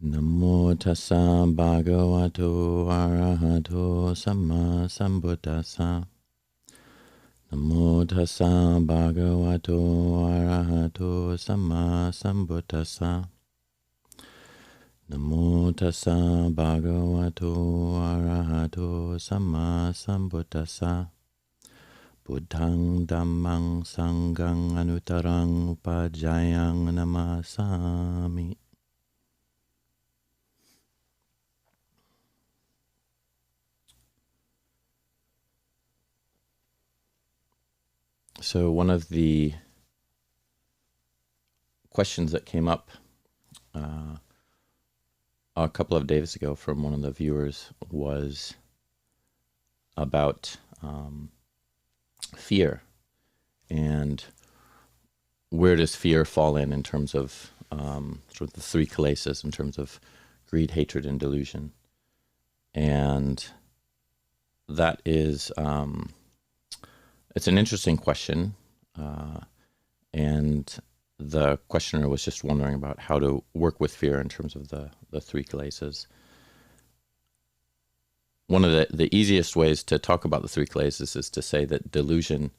Namo tassa bhagavato arahato samma sambuddhassa. Namo tassa bhagavato arahato samma sambuddhassa. Namo tassa bhagavato arahato samma sambuddhassa. Buddhang dhammang sanghang anutarang upajayang namasami. So one of the questions that came up a couple of days ago from one of the viewers was about fear, and where does fear fall in terms of sort of the three kilesas, in terms of greed, hatred, and delusion. And that is it's an interesting question, and the questioner was just wondering about how to work with fear in terms of the three kilesas. One of the easiest ways to talk about the three kilesas is to say that delusion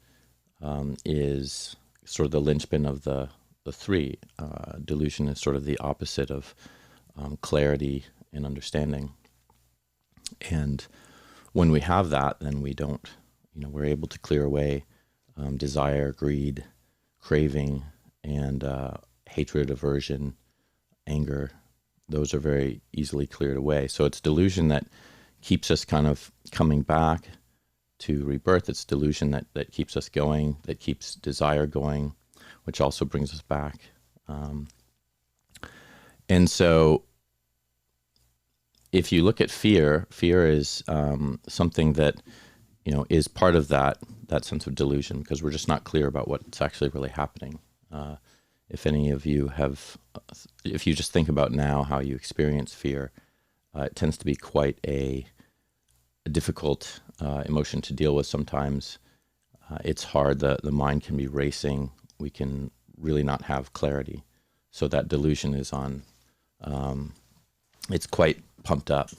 is sort of the linchpin of the three. Delusion is sort of the opposite of clarity and understanding. And when we have that, then we don't, we're able to clear away desire, greed, craving, and hatred, aversion, anger. Those are very easily cleared away. So it's delusion that keeps us kind of coming back to rebirth. It's delusion that keeps us going, that keeps desire going, which also brings us back. And so if you look at fear, fear is something that is part of that sense of delusion, because we're just not clear about what's actually really happening. If any of you if you just think about now how you experience fear, it tends to be quite a difficult emotion to deal with sometimes. It's hard, the mind can be racing, we can really not have clarity. So that delusion is on, it's quite pumped up.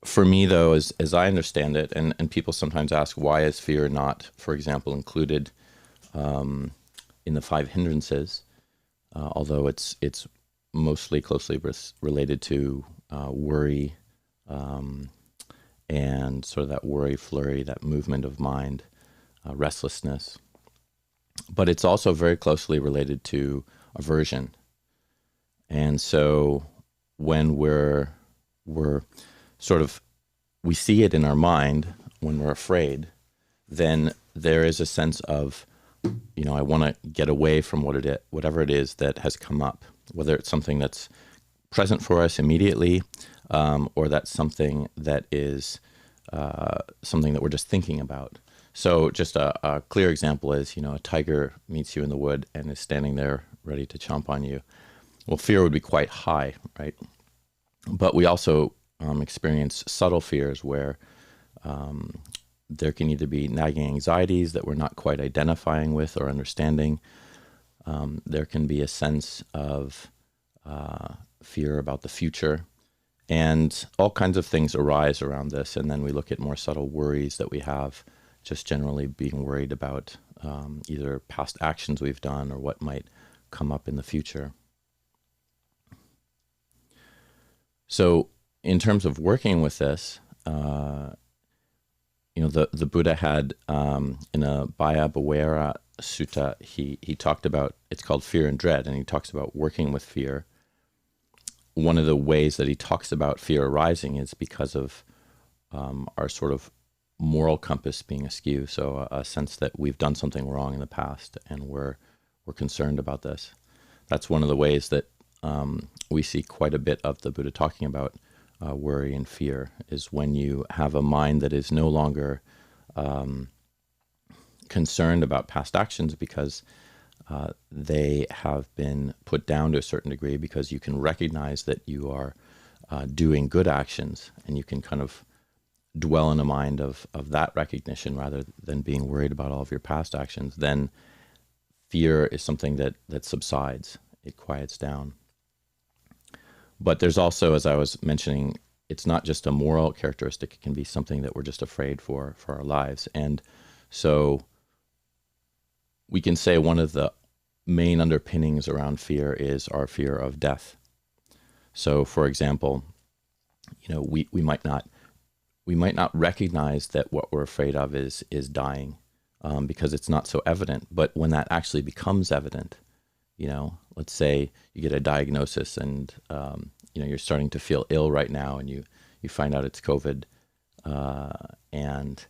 For me, though, as I understand it, and people sometimes ask, why is fear not, for example, included in the five hindrances, although it's mostly closely related to worry and sort of that worry flurry, that movement of mind, restlessness. But it's also very closely related to aversion. And so when we're sort of, we see it in our mind when we're afraid, then there is a sense of, I want to get away from whatever it is that has come up, whether it's something that's present for us immediately, or that's something that is something that we're just thinking about. So just a clear example is, a tiger meets you in the wood and is standing there ready to chomp on you. Well, fear would be quite high, right? But we also experience subtle fears where there can either be nagging anxieties that we're not quite identifying with or understanding. There can be a sense of fear about the future, and all kinds of things arise around this. And then we look at more subtle worries that we have, just generally being worried about either past actions we've done or what might come up in the future. So in terms of working with this, the Buddha had in a Bhaya Sutta, he talked about, it's called Fear and Dread, and he talks about working with fear. One of the ways that he talks about fear arising is because of our sort of moral compass being askew. So a sense that we've done something wrong in the past and we're concerned about this. That's one of the ways that we see quite a bit of the Buddha talking about worry and fear, is when you have a mind that is no longer concerned about past actions because they have been put down to a certain degree, because you can recognize that you are doing good actions, and you can kind of dwell in a mind of that recognition rather than being worried about all of your past actions. Then fear is something that subsides, it quiets down. But there's also, as I was mentioning, it's not just a moral characteristic. It can be something that we're just afraid for our lives. And so we can say one of the main underpinnings around fear is our fear of death. So, for example, we might not recognize that what we're afraid of is dying, because it's not so evident. But when that actually becomes evident, let's say you get a diagnosis and you're starting to feel ill right now, and you find out it's COVID, and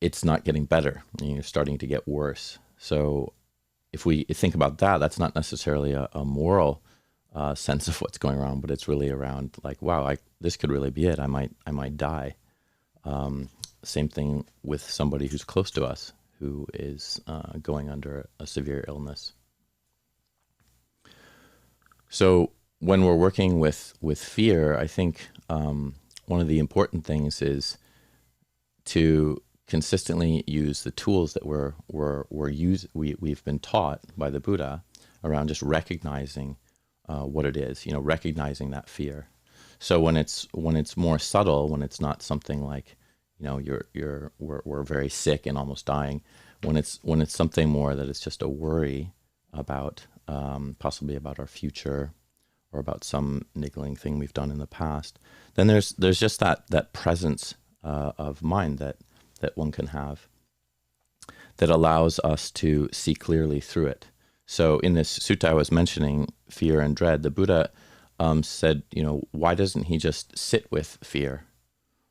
it's not getting better, and you're starting to get worse. So if we think about that, that's not necessarily a moral sense of what's going on, but it's really around like, wow, this could really be it. I might die. Same thing with somebody who's close to us who is going under a severe illness. So when we're working with fear, I think one of the important things is to consistently use the tools that we've been taught by the Buddha around just recognizing what it is, recognizing that fear. So when it's more subtle, when it's not something like, we're very sick and almost dying, when it's something more that it's just a worry about, possibly about our future or about some niggling thing we've done in the past, then there's just that presence of mind that one can have that allows us to see clearly through it. So in this sutta I was mentioning, fear and dread, the Buddha said, why doesn't he just sit with fear?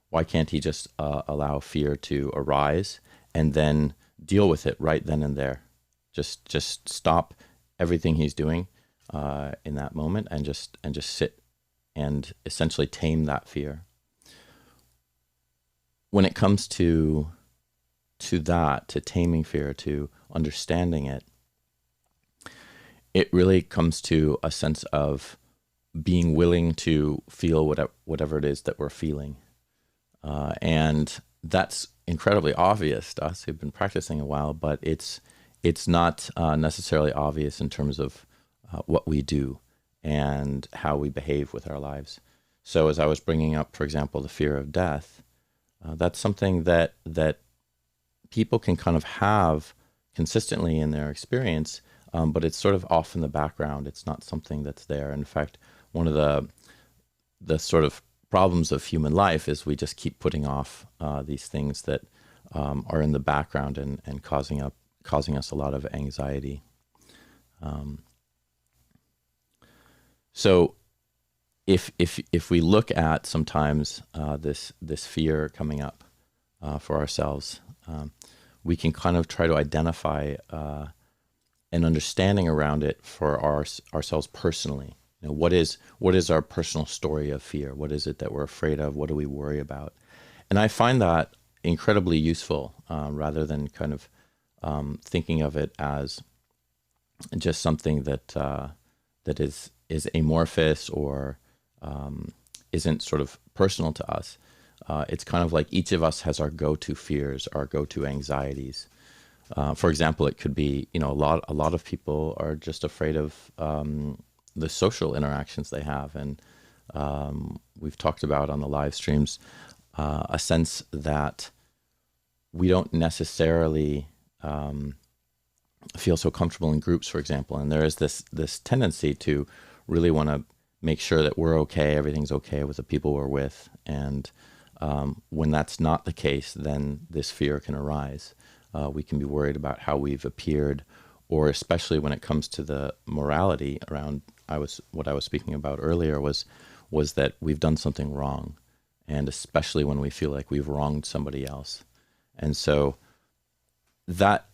Why can't he just allow fear to arise and then deal with it right then and there? Just stop everything he's doing in that moment and just sit and essentially tame that fear. When it comes to taming fear, to understanding it, it really comes to a sense of being willing to feel whatever it is that we're feeling. And that's incredibly obvious to us who've been practicing a while, but it's not necessarily obvious in terms of what we do and how we behave with our lives. So as I was bringing up, for example, the fear of death, that's something that people can kind of have consistently in their experience, but it's sort of off in the background. It's not something that's there. In fact, one of the sort of problems of human life is we just keep putting off these things that are in the background and causing us a lot of anxiety. So if we look at sometimes this fear coming up for ourselves, we can kind of try to identify an understanding around it for ourselves personally. What is our personal story of fear? What is it that we're afraid of? What do we worry about? And I find that incredibly useful, rather than kind of thinking of it as just something that is amorphous or isn't sort of personal to us. It's kind of like each of us has our go-to fears, our go-to anxieties. For example, it could be, a lot of people are just afraid of the social interactions they have, and we've talked about on the live streams a sense that we don't necessarily feel so comfortable in groups, for example, and there is this tendency to really want to make sure that we're okay, everything's okay with the people we're with, and when that's not the case, then this fear can arise. We can be worried about how we've appeared, or especially when it comes to the morality around what I was speaking about earlier was that we've done something wrong, and especially when we feel like we've wronged somebody else. And so that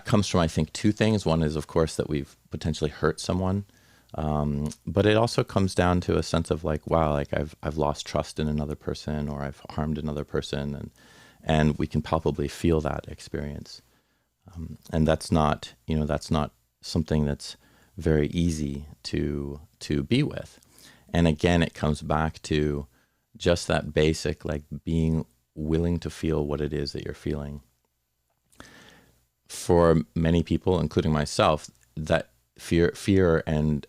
comes from, I think, two things. One is, of course, that we've potentially hurt someone, but it also comes down to a sense of like, wow, like I've lost trust in another person, or I've harmed another person, and we can palpably feel that experience. And that's not something that's very easy to be with. And again, it comes back to just that basic, like being willing to feel what it is that you're feeling. For many people, including myself, that fear and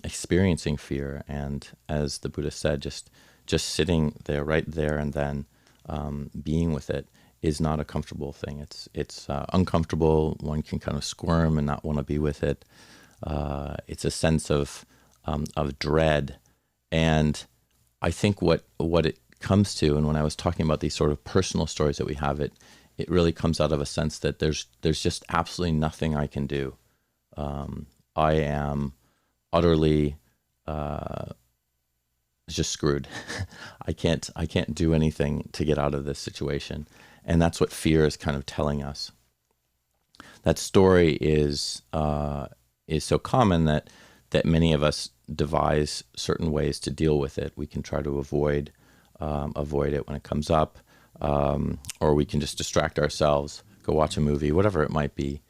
experiencing fear. And as the Buddha said, just sitting there, right there, and then being with it is not a comfortable thing. It's uncomfortable. One can kind of squirm and not want to be with it. It's a sense of dread. And I think what it comes to, and when I was talking about these sort of personal stories that we have, it really comes out of a sense that there's just absolutely nothing I can do. I am utterly just screwed. I can't do anything to get out of this situation, and that's what fear is kind of telling us. That story is so common that many of us devise certain ways to deal with it. We can try to avoid it when it comes up, or we can just distract ourselves, go watch a movie, whatever it might be.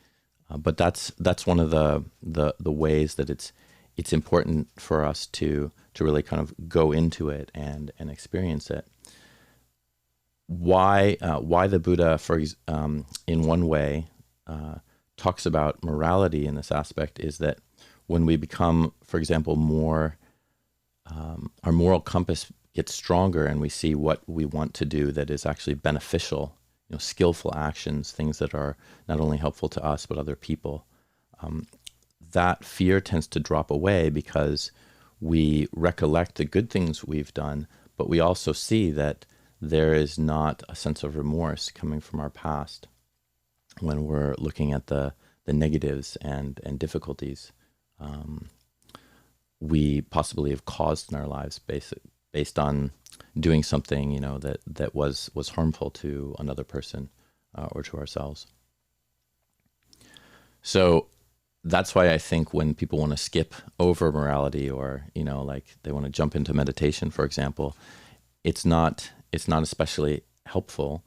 But that's one of the ways that it's important for us to really kind of go into it and experience it. Why the Buddha, in one way, talks about morality in this aspect is that when we become, for example, more, our moral compass gets stronger and we see what we want to do that is actually beneficial, skillful actions, things that are not only helpful to us but other people, that fear tends to drop away because we recollect the good things we've done, but we also see that there is not a sense of remorse coming from our past when we're looking at the negatives and difficulties we possibly have caused in our lives based on doing something that was harmful to another person or to ourselves. So that's why I think when people want to skip over morality, or like they want to jump into meditation, for example, it's not especially helpful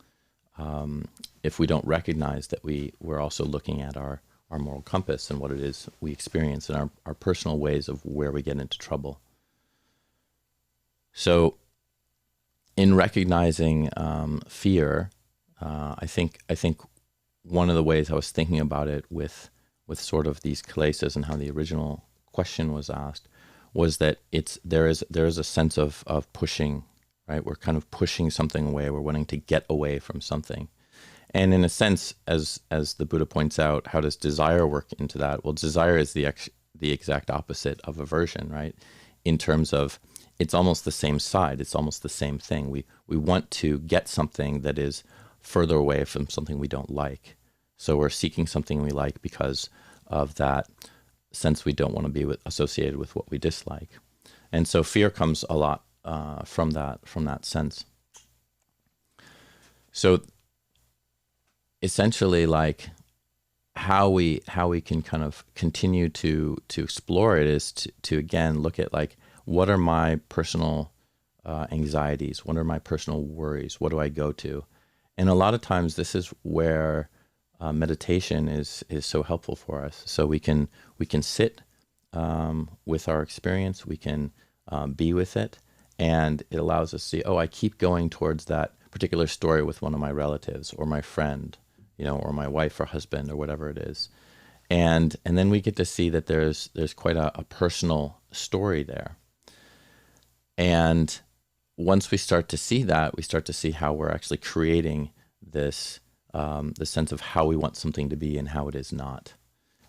if we don't recognize that we're also looking at our moral compass and what it is we experience and our personal ways of where we get into trouble. So in recognizing fear, I think one of the ways I was thinking about it with sort of these kilesas and how the original question was asked was that there is a sense of pushing, right? We're kind of pushing something away. We're wanting to get away from something. And in a sense, as the Buddha points out, how does desire work into that? Well, desire is the exact opposite of aversion, right? In terms of it's almost the same side. It's almost the same thing. We want to get something that is further away from something we don't like. So we're seeking something we like because of that sense we don't want to be associated with what we dislike. And so fear comes a lot from that sense. So essentially, like how we can kind of continue to explore it is to again look at like, what are my personal anxieties? What are my personal worries? What do I go to? And a lot of times this is where meditation is so helpful for us. So we can sit with our experience. We can be with it, and it allows us to see, I keep going towards that particular story with one of my relatives or my friend, or my wife or husband or whatever it is. And then we get to see that there's quite a personal story there. And once we start to see that, we start to see how we're actually creating this, the sense of how we want something to be and how it is not.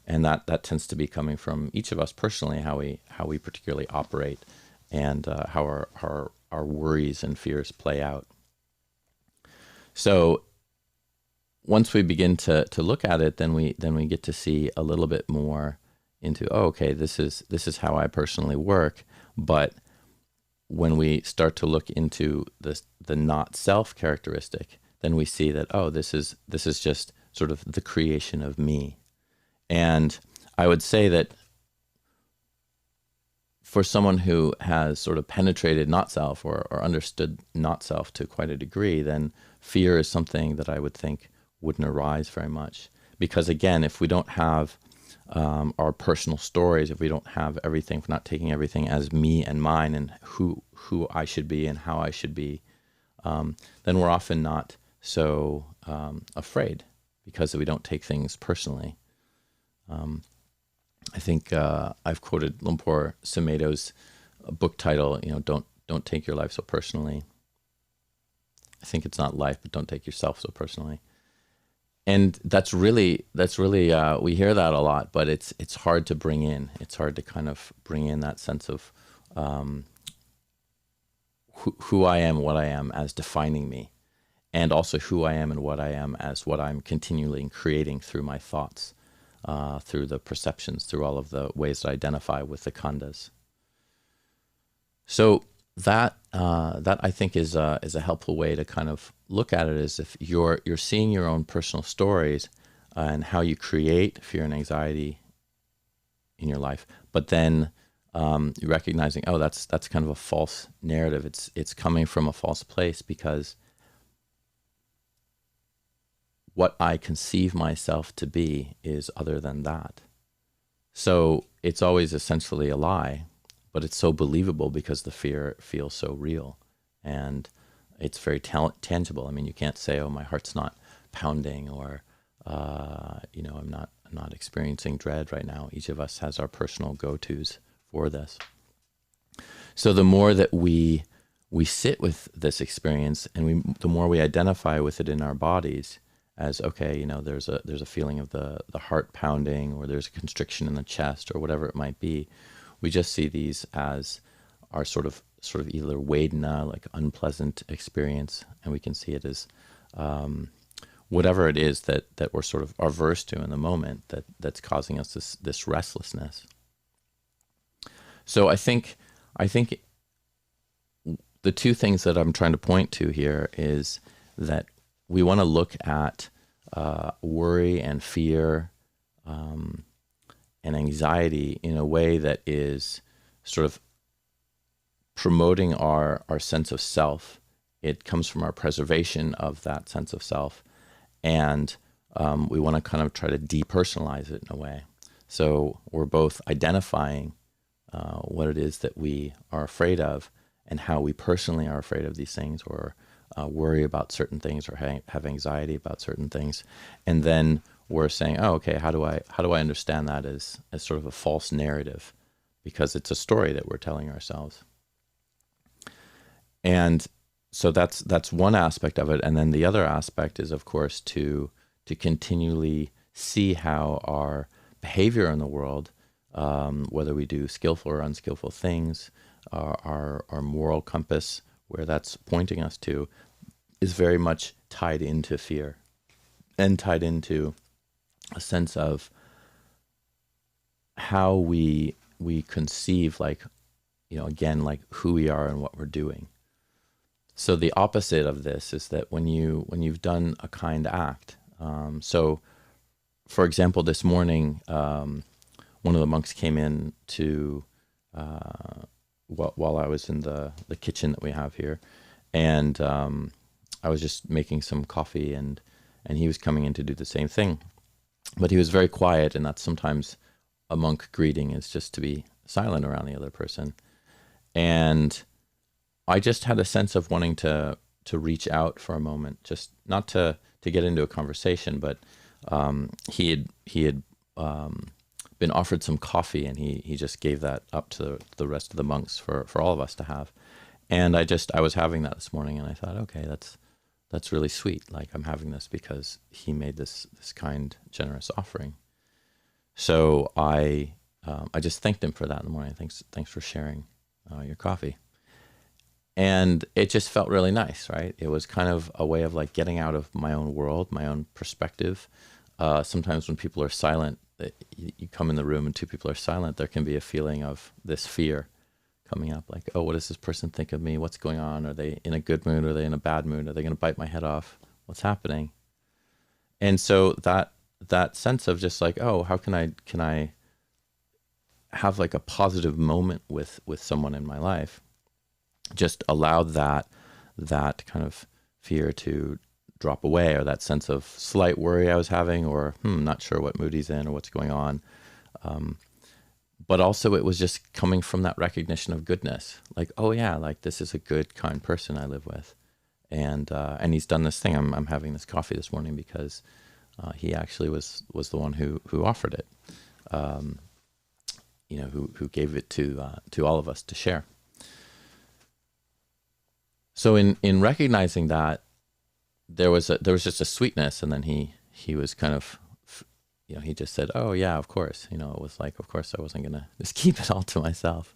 And that tends to be coming from each of us personally, how we particularly operate and how our worries and fears play out. So once we begin to look at it, then we get to see a little bit more into, okay, this is how I personally work. But when we start to look into the not self characteristic, then we see that, this is just sort of the creation of me. And I would say that for someone who has sort of penetrated not self or understood not self to quite a degree, then fear is something that I would think wouldn't arise very much. Because again, if we don't have our personal stories, if we don't have everything, if we're not taking everything as me and mine and who I should be and how I should be, then we're often not so afraid because we don't take things personally. I think I've quoted Lumpur Sumedho's book title, don't take your life so personally. I think it's not life, but don't take yourself so personally. And that's really we hear that a lot, but it's hard to bring in. It's hard to kind of bring in that sense of who I am, what I am as defining me, and also who I am and what I am as what I'm continually creating through my thoughts, through the perceptions, through all of the ways that I identify with the khandhas. So that I think is a helpful way to kind of look at it, is if you're seeing your own personal stories and how you create fear and anxiety in your life, but then you're recognizing, oh, that's kind of a false narrative. It's coming from a false place, because what I conceive myself to be is other than that. So it's always essentially a lie, but it's so believable because the fear feels so real and it's very tangible. I mean, you can't say, oh, my heart's not pounding, or I'm not experiencing dread right now. Each of us has our personal go-tos for this. So the more that we sit with this experience, and the more we identify with it in our bodies as, okay, there's a feeling of the heart pounding, or there's a constriction in the chest, or whatever it might be, we just see these as our sort of either vedana, like unpleasant experience, and we can see it as whatever it is that we're sort of averse to in the moment, that's causing us this restlessness. So I think the two things that I'm trying to point to here is that we want to look at worry and fear and anxiety in a way that is sort of promoting our sense of self. It comes from our preservation of that sense of self, and we want to kind of try to depersonalize it in a way. So we're both identifying what it is that we are afraid of, and how we personally are afraid of these things, or worry about certain things, or have anxiety about certain things, and then we're saying, oh, okay, how do I understand that as sort of a false narrative, because it's a story that we're telling ourselves. And so that's one aspect of it, and then the other aspect is, of course, to continually see how our behavior in the world, whether we do skillful or unskillful things, our moral compass, where that's pointing us to, is very much tied into fear, and tied into a sense of how we conceive, like, again, like who we are and what we're doing. So the opposite of this is that when you've done a kind act, so for example, this morning, one of the monks came in to while I was in the kitchen that we have here, and I was just making some coffee, and he was coming in to do the same thing, but he was very quiet, and that's sometimes a monk greeting, is just to be silent around the other person. And I just had a sense of wanting to reach out for a moment, just not to get into a conversation, but he had been offered some coffee, and he just gave that up to the rest of the monks for all of us to have. And I was having that this morning, and I thought, okay, that's really sweet. Like, I'm having this because he made this kind, generous offering. So I just thanked him for that in the morning. Thanks for sharing your coffee. And it just felt really nice, right? It was kind of a way of like getting out of my own world, my own perspective. Sometimes when people are silent, you come in the room and two people are silent, there can be a feeling of this fear coming up, like, oh, what does this person think of me? What's going on? Are they in a good mood? Are they in a bad mood? Are they going to bite my head off? What's happening? And so that sense of just like, oh, how can I have like a positive moment with someone in my life, just allowed that kind of fear to drop away, or that sense of slight worry I was having, or not sure what mood he's in or what's going on. But also it was just coming from that recognition of goodness, like, oh yeah, like this is a good, kind person I live with, and he's done this thing. I'm having this coffee this morning because he actually was the one who offered it. who gave it to all of us to share. So in recognizing that, there was just a sweetness, and then he was kind of, he just said, "Oh yeah, of course." It was like, of course I wasn't gonna just keep it all to myself.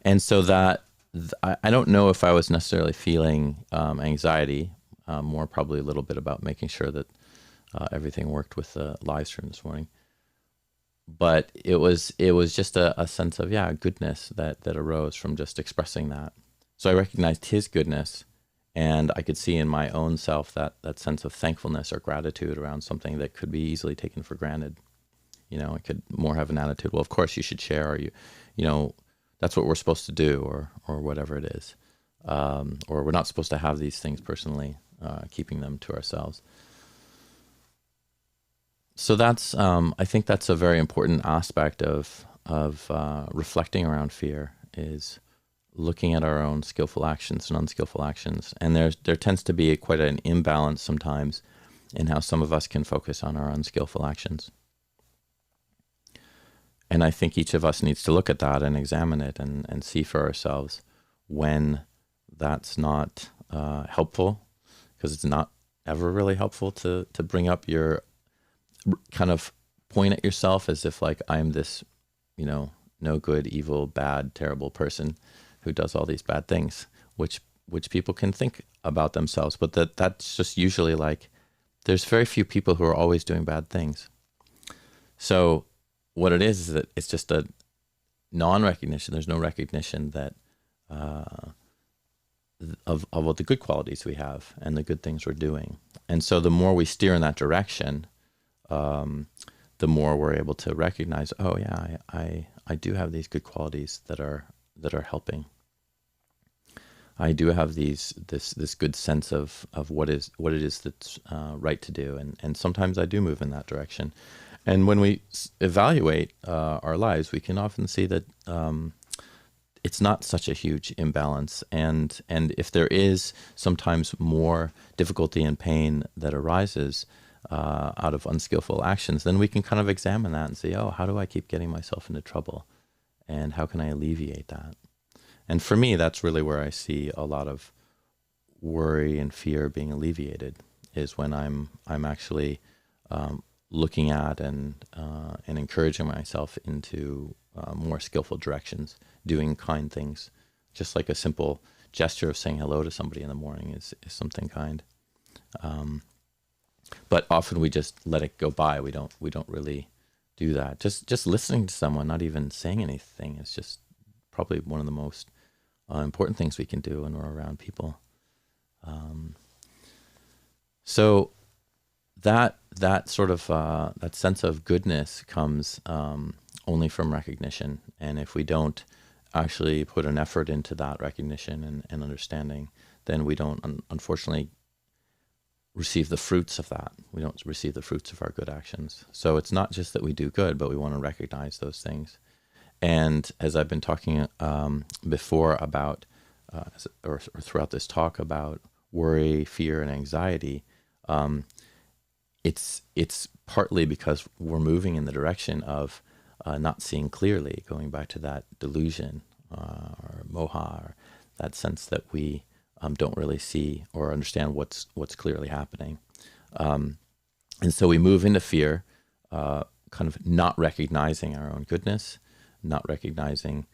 And so that I don't know if I was necessarily feeling anxiety, more probably a little bit about making sure that everything worked with the live stream this morning. But it was just a sense of goodness that arose from just expressing that. So I recognized his goodness, and I could see in my own self that sense of thankfulness or gratitude around something that could be easily taken for granted. I could more have an attitude, well, of course you should share, or that's what we're supposed to do, or whatever it is. Or we're not supposed to have these things personally, keeping them to ourselves. So that's, I think that's a very important aspect of reflecting around fear, is looking at our own skillful actions and unskillful actions. And there tends to be quite an imbalance sometimes in how some of us can focus on our unskillful actions. And I think each of us needs to look at that and examine it and see for ourselves when that's not helpful, because it's not ever really helpful to bring up your kind of point at yourself as if like I'm this, no good, evil, bad, terrible person who does all these bad things, which people can think about themselves. But that's just usually like, there's very few people who are always doing bad things. So what it is that it's just a non-recognition. There's no recognition that of what the good qualities we have and the good things we're doing. And so the more we steer in that direction, the more we're able to recognize, oh yeah, I do have these good qualities that are helping. I do have this good sense of what it is that's right to do, and sometimes I do move in that direction. And when we evaluate our lives, we can often see that it's not such a huge imbalance. And if there is sometimes more difficulty and pain that arises out of unskillful actions, then we can kind of examine that and say, oh, how do I keep getting myself into trouble? And how can I alleviate that? And for me, that's really where I see a lot of worry and fear being alleviated, is when I'm actually looking at and encouraging myself into more skillful directions, doing kind things. Just like a simple gesture of saying hello to somebody in the morning is something kind. But often we just let it go by. We don't really do that. Just listening to someone, not even saying anything, is just probably one of the most important things we can do when we're around people. So that sort of that sense of goodness comes only from recognition. And if we don't actually put an effort into that recognition and understanding, then we don't, unfortunately, receive the fruits of that. We don't receive the fruits of our good actions. So it's not just that we do good, but we want to recognize those things. And as I've been talking before about, or throughout this talk about worry, fear, and anxiety, it's partly because we're moving in the direction of not seeing clearly, going back to that delusion or moha, or that sense that we don't really see or understand what's clearly happening. And so we move into fear, kind of not recognizing our own goodness, not recognizing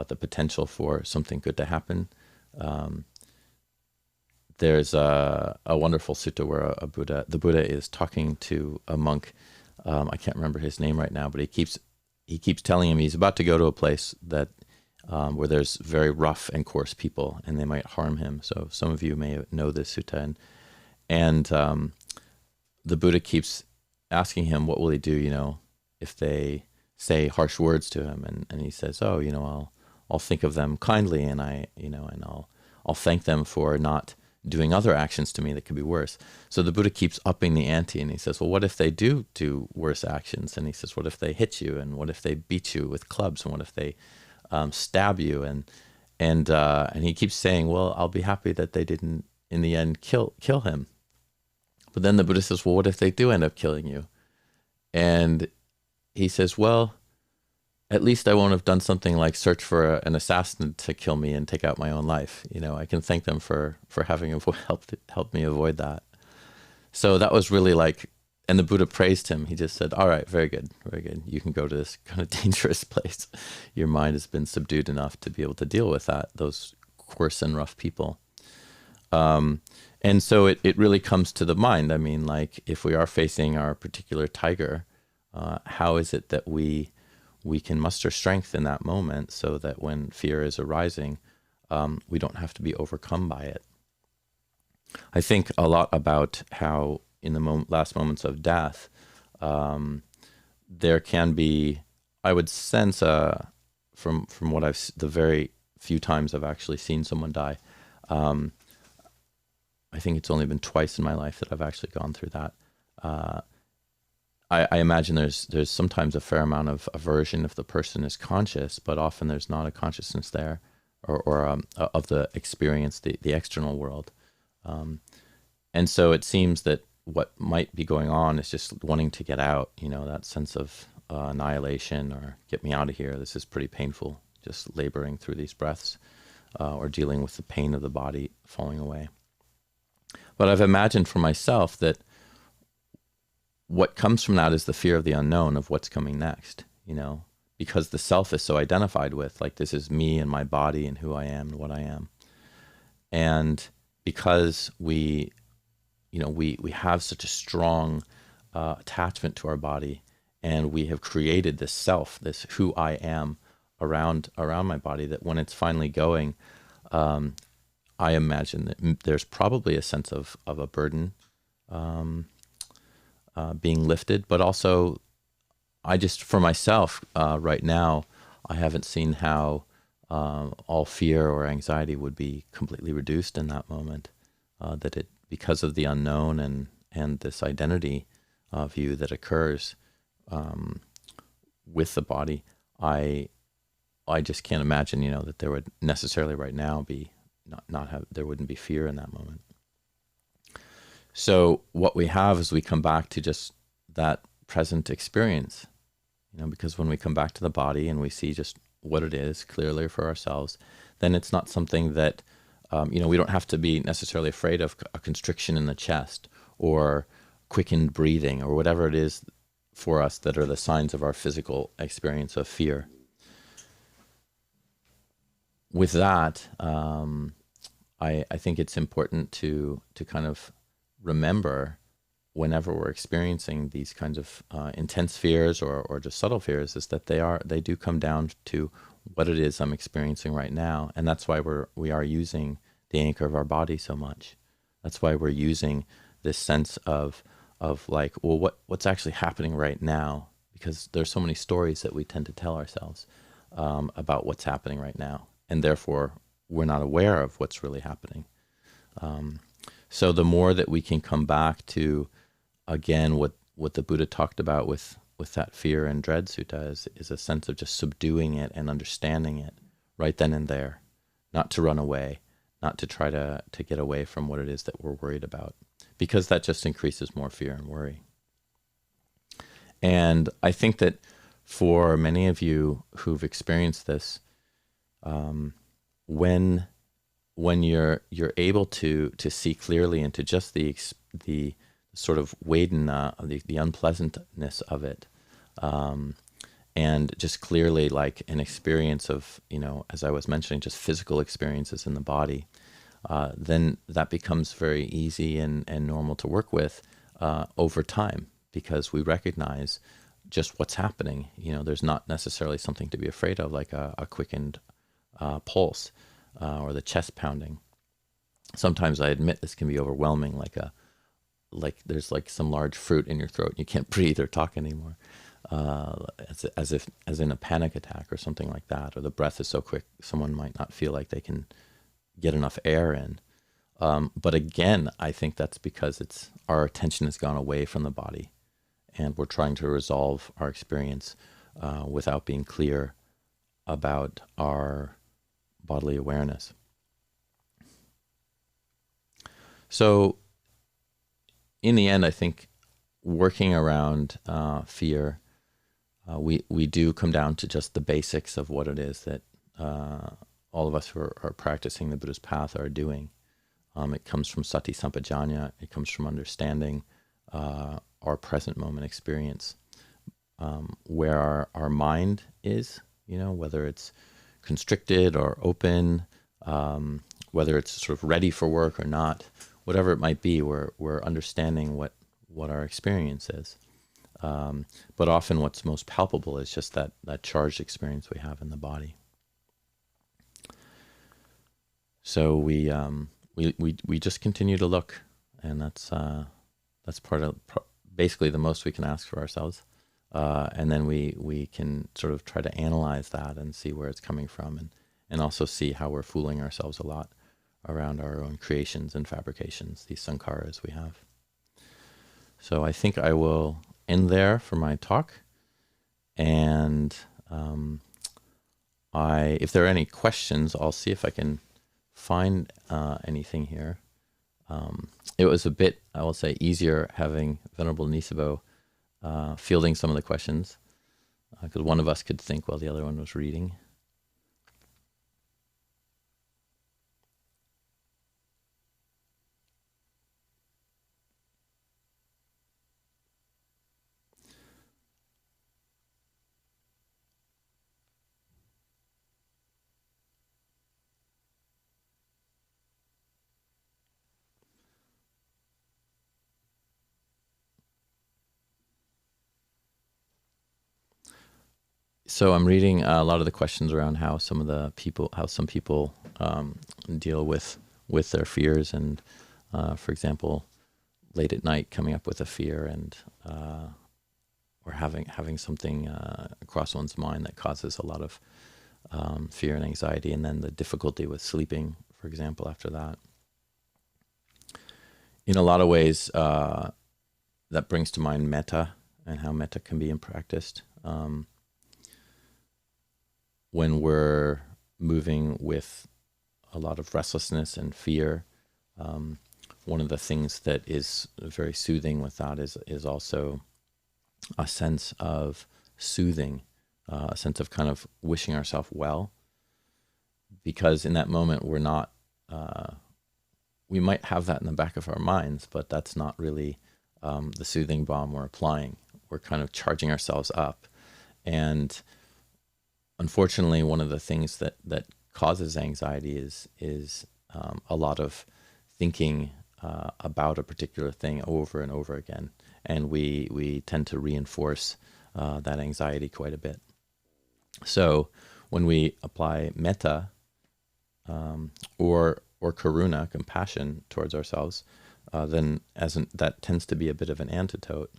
the potential for something good to happen. There's a wonderful sutta where the Buddha is talking to a monk. I can't remember his name right now, but he keeps telling him he's about to go to a place that where there's very rough and coarse people, and they might harm him. So some of you may know this sutta, and the Buddha keeps asking him, what will he do, if they say harsh words to him? And he says, oh, I'll think of them kindly, and I'll thank them for not doing other actions to me that could be worse. So the Buddha keeps upping the ante, and he says, well, what if they do worse actions? And he says, what if they hit you? And what if they beat you with clubs? And what if they stab you? And he keeps saying, well, I'll be happy that they didn't in the end kill him. But then the Buddha says, well, what if they do end up killing you? And he says, well, at least I won't have done something like search for an assassin to kill me and take out my own life. I can thank them for having helped me avoid that. So that was really like, and the Buddha praised him. He just said, all right, very good, very good. You can go to this kind of dangerous place. Your mind has been subdued enough to be able to deal with those coarse and rough people. And so it really comes to the mind. I mean, like, if we are facing our particular tiger, how is it that we can muster strength in that moment so that when fear is arising, we don't have to be overcome by it? I think a lot about how in the last moments of death, there can be, I would sense, from what the very few times I've actually seen someone die, I think it's only been twice in my life that I've actually gone through that. I imagine there's sometimes a fair amount of aversion if the person is conscious, but often there's not a consciousness there, or of the experience, the external world. And so it seems that what might be going on is just wanting to get out, that sense of annihilation, or get me out of here. This is pretty painful, just laboring through these breaths, or dealing with the pain of the body falling away. But I've imagined for myself that what comes from that is the fear of the unknown, of what's coming next, because the self is so identified with, like, this is me and my body and who I am and what I am. And because we have such a strong attachment to our body, and we have created this self, this who I am around my body, that when it's finally going, I imagine that there's probably a sense of a burden being lifted, but also I just, for myself, right now, I haven't seen how all fear or anxiety would be completely reduced in that moment. That it, because of the unknown and this identity view that occurs with the body, I just can't imagine, that there would necessarily right now be there wouldn't be fear in that moment. So what we have is we come back to just that present experience, because when we come back to the body and we see just what it is clearly for ourselves, then it's not something that, we don't have to be necessarily afraid of a constriction in the chest or quickened breathing or whatever it is for us that are the signs of our physical experience of fear. With that, I think it's important to kind of remember, whenever we're experiencing these kinds of intense fears or just subtle fears, is that they do come down to what it is I'm experiencing right now. And that's why we are using the anchor of our body so much. That's why we're using this sense of like, well, what's actually happening right now? Because there's so many stories that we tend to tell ourselves about what's happening right now, and therefore we're not aware of what's really happening. So the more that we can come back to, again, what the Buddha talked about with that fear and dread sutta is a sense of just subduing it and understanding it right then and there, not to run away, not to try to get away from what it is that we're worried about, because that just increases more fear and worry. And I think that for many of you who've experienced this, when you're able to see clearly into just the sort of Vedana, the unpleasantness of it, and just clearly like an experience of, as I was mentioning, just physical experiences in the body, then that becomes very easy and normal to work with over time, because we recognize just what's happening. There's not necessarily something to be afraid of, like a quickened pulse or the chest pounding. Sometimes I admit this can be overwhelming, like there's like some large fruit in your throat and you can't breathe or talk anymore, as in a panic attack or something like that, or the breath is so quick someone might not feel like they can get enough air in. But again, I think that's because our attention has gone away from the body, and we're trying to resolve our experience without being clear about our bodily awareness. So in the end, I think working around fear we do come down to just the basics of what it is that all of us who are practicing the Buddha's path are doing. It comes from sati sampajanya. It comes from understanding our present moment experience, where our mind is, whether it's constricted or open, whether it's sort of ready for work or not, whatever it might be, we're understanding what our experience is. But often what's most palpable is just that charged experience we have in the body. So we just continue to look, and that's basically the most we can ask for ourselves. And then we can sort of try to analyze that and see where it's coming from, and also see how we're fooling ourselves a lot around our own creations and fabrications, these sankharas we have. So I think I will end there for my talk. And if there are any questions, I'll see if I can find anything here. It was a bit, I will say, easier having Venerable Nisabo fielding some of the questions, because one of us could think while the other one was reading. So I'm reading a lot of the questions around how some people deal with their fears, and for example, late at night coming up with a fear, and or having something cross one's mind that causes a lot of fear and anxiety, and then the difficulty with sleeping, for example, after that. In a lot of ways, that brings to mind metta and how metta can be practiced. When we're moving with a lot of restlessness and fear, one of the things that is very soothing with that is also a sense of soothing, a sense of kind of wishing ourselves well, because in that moment we're not, we might have that in the back of our minds, but that's not really the soothing balm we're applying. We're kind of charging ourselves up. And unfortunately, one of the things that causes anxiety is a lot of thinking about a particular thing over and over again, and we tend to reinforce that anxiety quite a bit. So when we apply metta or karuna, compassion towards ourselves, then that tends to be a bit of an antidote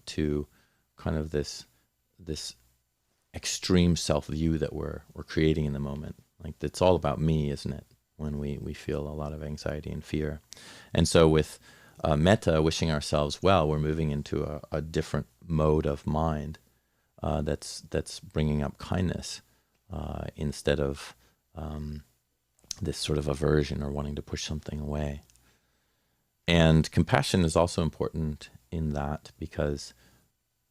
to kind of this extreme self-view that we're creating in the moment. Like, it's all about me, isn't it? When we feel a lot of anxiety and fear. And so with metta, wishing ourselves well, we're moving into a different mode of mind that's bringing up kindness instead of this sort of aversion or wanting to push something away. And compassion is also important in that, because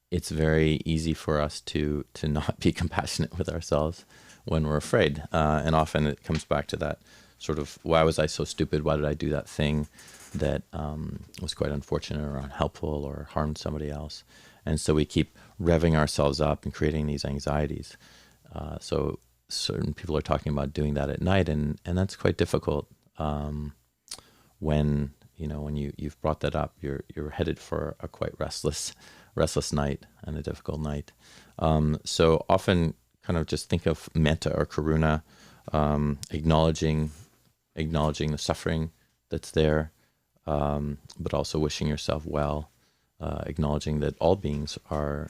it's very easy for us to not be compassionate with ourselves when we're afraid. And often it comes back to that sort of, why was I so stupid? Why did I do that thing that was quite unfortunate or unhelpful or harmed somebody else? And so we keep revving ourselves up and creating these anxieties. So certain people are talking about doing that at night, and that's quite difficult when you've brought that up, you're headed for a quite restless night and a difficult night. So often kind of just think of metta or karuna, acknowledging the suffering that's there, but also wishing yourself well, acknowledging that all beings are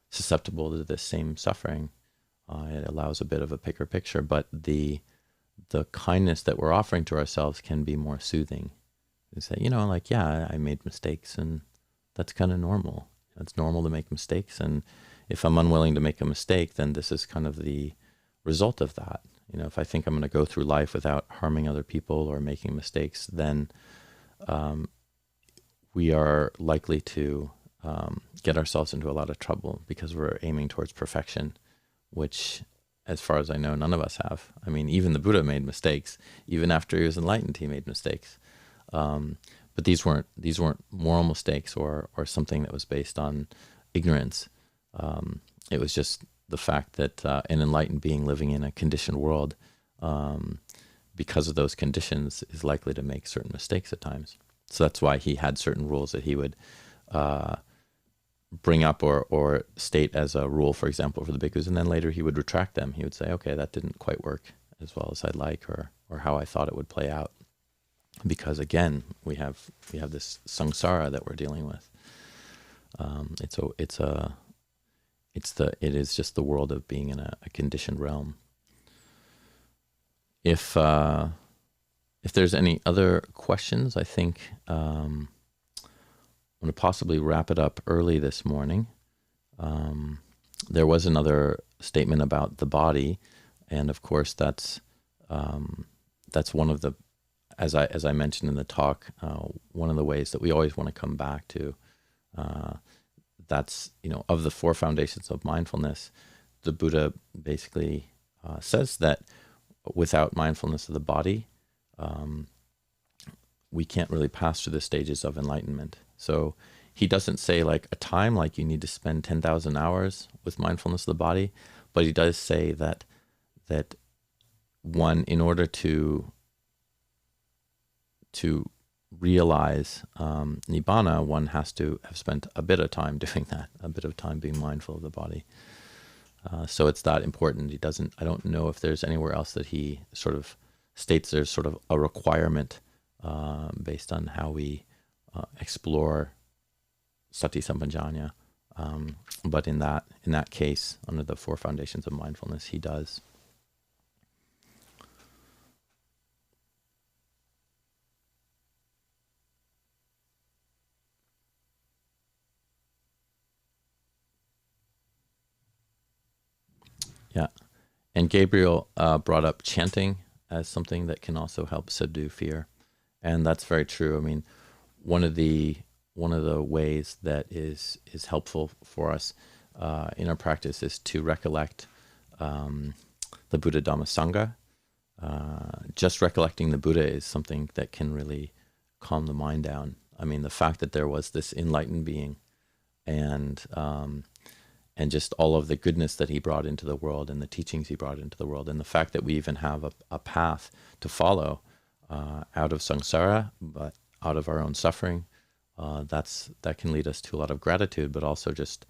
susceptible to this same suffering. It allows a bit of a bigger picture, but the kindness that we're offering to ourselves can be more soothing. We say, I made mistakes, and that's kind of normal. It's normal to make mistakes, and if I'm unwilling to make a mistake, then this is kind of the result of that. If I think I'm going to go through life without harming other people or making mistakes, then we are likely to get ourselves into a lot of trouble because we're aiming towards perfection, which, as far as I know, none of us have. I mean, even the Buddha made mistakes. Even after he was enlightened, he made mistakes. But these weren't moral mistakes or something that was based on ignorance. It was just the fact that an enlightened being living in a conditioned world, because of those conditions, is likely to make certain mistakes at times. So that's why he had certain rules that he would bring up or state as a rule, for example, for the bhikkhus, and then later he would retract them. He would say, okay, that didn't quite work as well as I'd like, or how I thought it would play out. Because again, we have this samsara that we're dealing with. It is just the world of being in a conditioned realm. If there's any other questions, I think I'm going to possibly wrap it up early this morning. There was another statement about the body, and of course that's one of the, as I mentioned in the talk, one of the ways that we always want to come back to. That's, of the 4 foundations of mindfulness, the Buddha basically says that without mindfulness of the body, we can't really pass through the stages of enlightenment. So he doesn't say like a time, like you need to spend 10,000 hours with mindfulness of the body, but he does say that one, in order to realize nibbana, one has to have spent a bit of time doing that, a bit of time being mindful of the body. So it's that important. I don't know if there's anywhere else that he sort of states there's sort of a requirement based on how we explore sati sampajanya. But in that case, under the 4 foundations of mindfulness, he does. Yeah. And Gabriel brought up chanting as something that can also help subdue fear. And that's very true. I mean, one of the ways that is helpful for us in our practice is to recollect the Buddha Dhamma Sangha. Just recollecting the Buddha is something that can really calm the mind down. I mean, the fact that there was this enlightened being and just all of the goodness that he brought into the world and the teachings he brought into the world, and the fact that we even have a path to follow out of samsara, but out of our own suffering, that can lead us to a lot of gratitude, but also just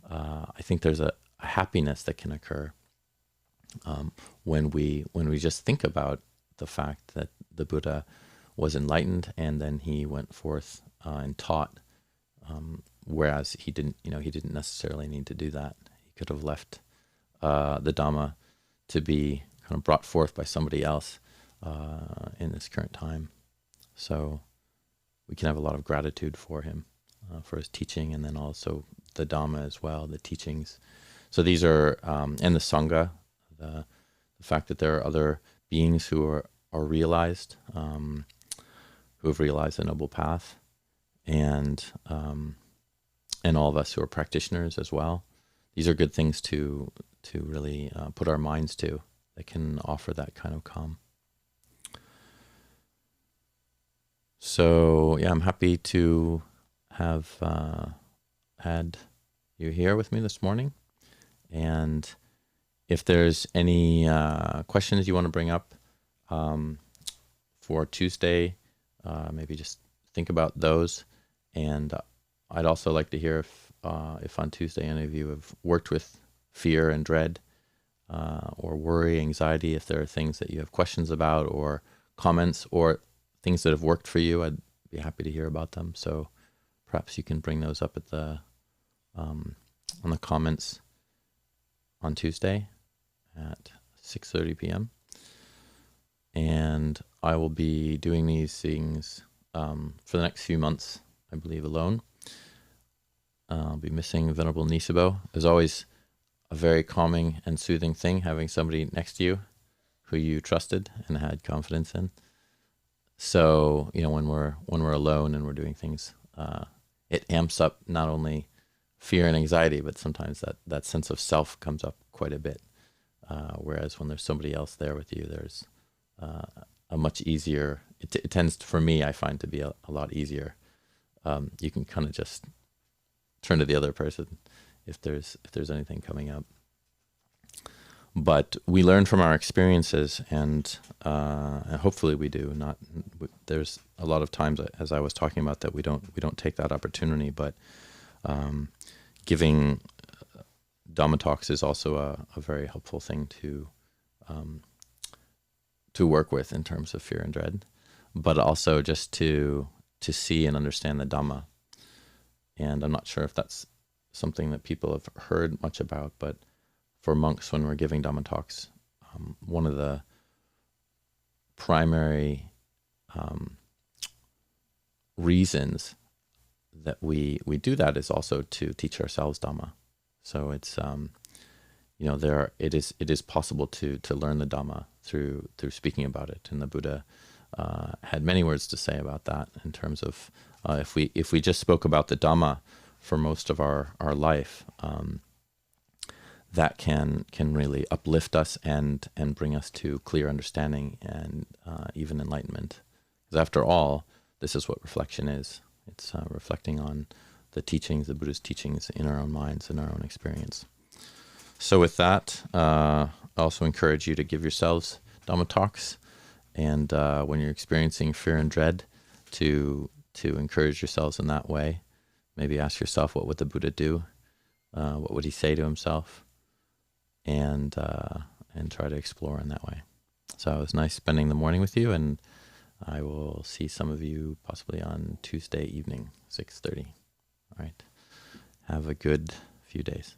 I think there's a happiness that can occur when we just think about the fact that the Buddha was enlightened and then he went forth and taught. Whereas he didn't necessarily need to do that. He could have left the Dhamma to be kind of brought forth by somebody else in this current time. So we can have a lot of gratitude for him, for his teaching, and then also the Dhamma as well, the teachings. So these are, and the Sangha, the fact that there are other beings who are realized, who have realized the Noble Path, and all of us who are practitioners as well. These are good things to really put our minds to, that can offer that kind of calm. So yeah, I'm happy to have had you here with me this morning. And if there's any questions you want to bring up for Tuesday, maybe just think about those. And I'd also like to hear if on Tuesday any of you have worked with fear and dread or worry, anxiety, if there are things that you have questions about or comments or things that have worked for you, I'd be happy to hear about them. So perhaps you can bring those up at the on the comments on Tuesday at 6:30 p.m. And I will be doing these things for the next few months, I believe, alone. I'll be missing Venerable Nisabo. There's always a very calming and soothing thing having somebody next to you who you trusted and had confidence in. So, when we're alone and we're doing things it amps up not only fear and anxiety, but sometimes that sense of self comes up quite a bit. Whereas when there's somebody else there with you, there's a much easier, it tends to, for me, I find to be a lot easier. You can kind of just turn to the other person if there's anything coming up. But we learn from our experiences, and hopefully we do. There's a lot of times, as I was talking about, that we don't take that opportunity. But giving Dhamma talks is also a very helpful thing to work with in terms of fear and dread, but also just to see and understand the Dhamma. And I'm not sure if that's something that people have heard much about, but for monks, when we're giving Dhamma talks, one of the primary reasons that we do that is also to teach ourselves Dhamma. So it's it is possible to learn the Dhamma through speaking about it, and the Buddha had many words to say about that in terms of if we just spoke about the Dhamma for most of our life, that can really uplift us and bring us to clear understanding and even enlightenment. Because after all, this is what reflection is. It's reflecting on the teachings, the Buddha's teachings in our own minds and our own experience. So with that, I also encourage you to give yourselves Dhamma talks, and when you're experiencing fear and dread, to encourage yourselves in that way. Maybe ask yourself, what would the Buddha do? What would he say to himself? And try to explore in that way. So it was nice spending the morning with you, and I will see some of you possibly on Tuesday evening, 6:30. All right. Have a good few days.